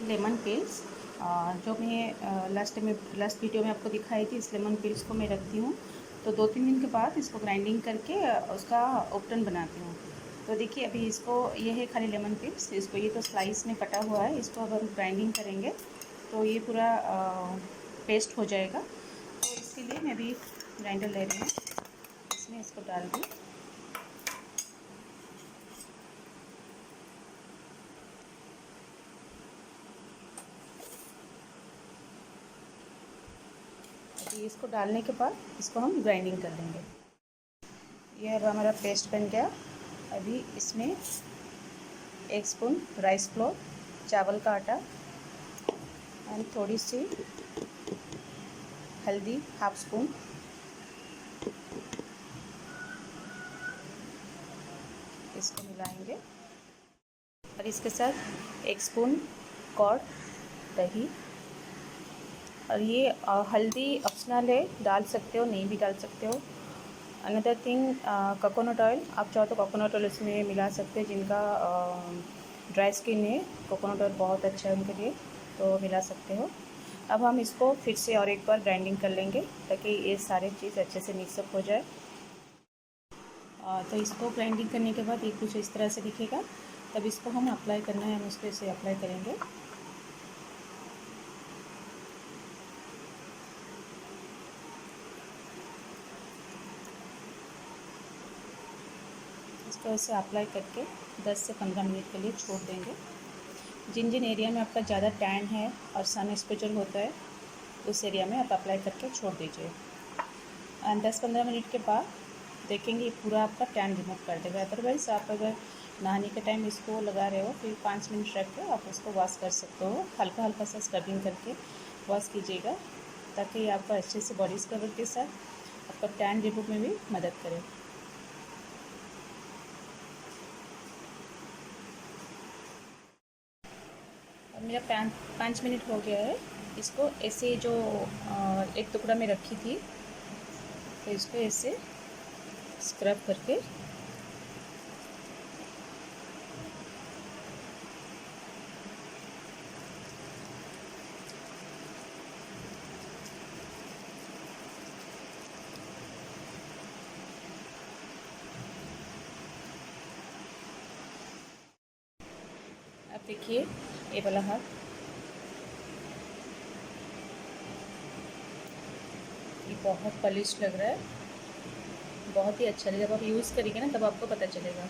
Lemon pills, जो मैं last video में आपको दिखाई थी। इस लेमन पिल्स को मैं रखती हूँ, तो 2-3 दिन के बाद इसको ग्राइंडिंग करके उसका उपटन बनाती हूँ। तो देखिए अभी इसको, ये है खाली लेमन पिल्स, इसको ये तो स्लाइस में कटा हुआ है, इसको अब हम ग्राइंडिंग करेंगे तो ये पूरा पेस्ट हो जाएगा। तो इसके लिए मैं अभी ग्राइंडर ले रही हूँ, इसमें इसको डाल दूँ। अभी इसको डालने के बाद इसको हम ग्राइंडिंग कर लेंगे। ये अब हमारा पेस्ट बन गया। अभी इसमें 1 स्पून राइस फ्लोर, चावल का आटा एंड थोड़ी सी हल्दी, हाफ स्पून, इसको मिलाएंगे। और इसके साथ 1 स्पून कर्ड, दही। और ये हल्दी ऑप्शनल है, डाल सकते हो, नहीं भी डाल सकते हो। अनदर थिंग, कोकोनट ऑयल, आप चाहो तो कोकोनट ऑयल इसमें मिला सकते हैं। जिनका ड्राई स्किन है, कोकोनट ऑयल बहुत अच्छा है उनके लिए, तो मिला सकते हो। अब हम इसको फिर से और एक बार ग्राइंडिंग कर लेंगे ताकि ये सारे चीज़ अच्छे से मिक्सअप हो जाए। तो इसको ग्राइंडिंग करने के बाद ये कुछ इस तरह से दिखेगा। तब इसको हम अप्लाई करना है, हम उसको इसे अप्लाई करेंगे। इसको ऐसे अप्लाई करके 10 से 15 मिनट के लिए छोड़ देंगे। जिन जिन एरिया में आपका ज़्यादा टैन है और सन एक्सपोजर होता है, उस एरिया में आप अप्लाई करके छोड़ दीजिए। एंड 10-15 मिनट के बाद देखेंगे ये पूरा आपका टैन रिमूव कर देगा। अदरवाइज़ आप अगर नहाने के टाइम इसको लगा रहे हो, फिर 5 मिनट रख के आप उसको वॉश कर सकते हो। हल्का हल्का सा स्क्रबिंग करके वॉश कीजिएगा ताकि ये आपका अच्छे से बॉडी स्क्रबर के साथ आपका टैन रिमूव में भी मदद करे। अब मेरा 5 मिनट हो गया है। इसको ऐसे जो एक टुकड़ा में रखी थी, तो इसको ऐसे स्क्रब करके अब देखिए ये वाला हाथ, ये बहुत पॉलिश लग रहा है, बहुत ही अच्छा लगेगा। जब आप यूज़ करेंगे ना तब आपको पता चलेगा।